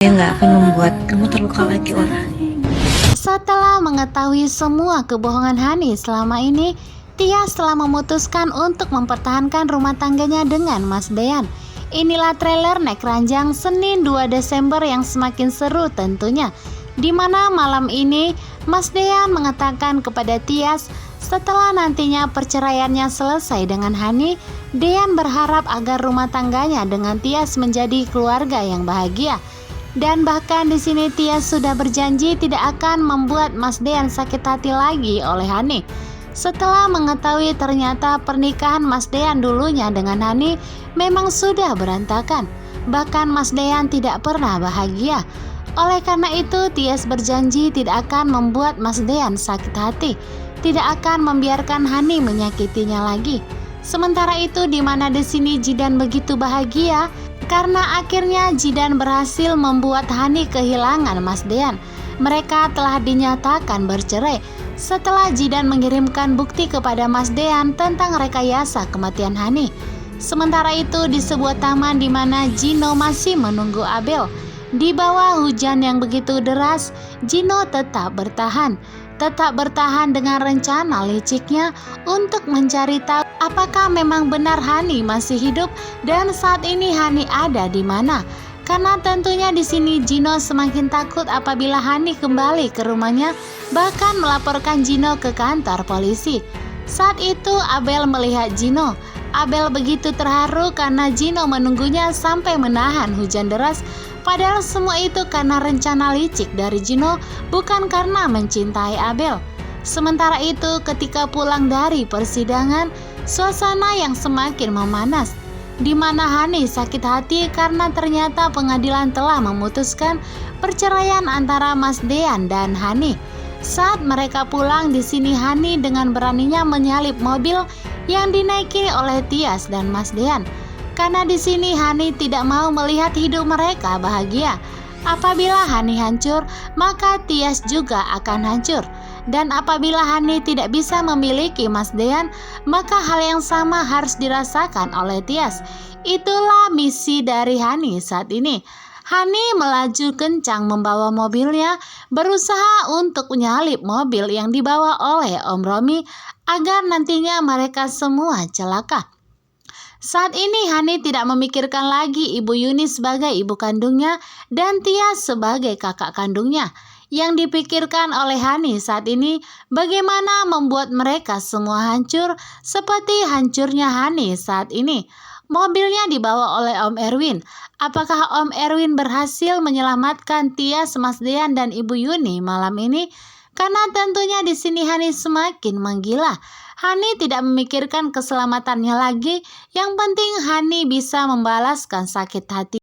Saya nggak akan membuat kamu terluka lagi, Ora. Setelah mengetahui semua kebohongan Hani selama ini, Tias telah memutuskan untuk mempertahankan rumah tangganya dengan Mas Dean. Inilah trailer Naik Ranjang Senin 2 Desember yang semakin seru tentunya. Di mana malam ini Mas Dean mengatakan kepada Tias setelah nantinya perceraiannya selesai dengan Hani, Dean berharap agar rumah tangganya dengan Tias menjadi keluarga yang bahagia. Dan bahkan di sini Tias sudah berjanji tidak akan membuat Mas Dean sakit hati lagi oleh Hani. Setelah mengetahui ternyata pernikahan Mas Dean dulunya dengan Hani memang sudah berantakan. Bahkan Mas Dean tidak pernah bahagia. Oleh karena itu Tias berjanji tidak akan membuat Mas Dean sakit hati, tidak akan membiarkan Hani menyakitinya lagi. Sementara itu di mana di sini Jidan begitu bahagia karena akhirnya Jidan berhasil membuat Hani kehilangan Mas Dean. Mereka telah dinyatakan bercerai setelah Jidan mengirimkan bukti kepada Mas Dean tentang rekayasa kematian Hani. Sementara itu di sebuah taman di mana Gino masih menunggu Abel. Di bawah hujan yang begitu deras, Gino tetap bertahan dengan rencana liciknya untuk mencari tahu apakah memang benar Hani masih hidup dan saat ini Hani ada di mana. Karena tentunya di sini Gino semakin takut apabila Hani kembali ke rumahnya, bahkan melaporkan Gino ke kantor polisi. Saat itu Abel melihat Gino. Abel begitu terharu karena Gino menunggunya sampai menahan hujan deras. Padahal semua itu karena rencana licik dari Gino, bukan karena mencintai Abel. Sementara itu ketika pulang dari persidangan, suasana yang semakin memanas, di mana Hani sakit hati karena ternyata pengadilan telah memutuskan perceraian antara Mas Dean dan Hani. Saat mereka pulang di sini Hani dengan beraninya menyalip mobil yang dinaiki oleh Tias dan Mas Dean. Karena di sini Hani tidak mau melihat hidup mereka bahagia. Apabila Hani hancur, maka Tias juga akan hancur. Dan apabila Hani tidak bisa memiliki Mas Dean, maka hal yang sama harus dirasakan oleh Tias. Itulah misi dari Hani saat ini. Hani melaju kencang membawa mobilnya, berusaha untuk menyalip mobil yang dibawa oleh Om Romi agar nantinya mereka semua celaka. Saat ini Hani tidak memikirkan lagi Ibu Yuni sebagai ibu kandungnya dan Tias sebagai kakak kandungnya. Yang dipikirkan oleh Hani saat ini bagaimana membuat mereka semua hancur seperti hancurnya Hani saat ini. Mobilnya dibawa oleh Om Erwin. Apakah Om Erwin berhasil menyelamatkan Tias, Mas Dean dan Ibu Yuni malam ini? Karena tentunya di sini Hani semakin menggila. Hani tidak memikirkan keselamatannya lagi. Yang penting Hani bisa membalaskan sakit hati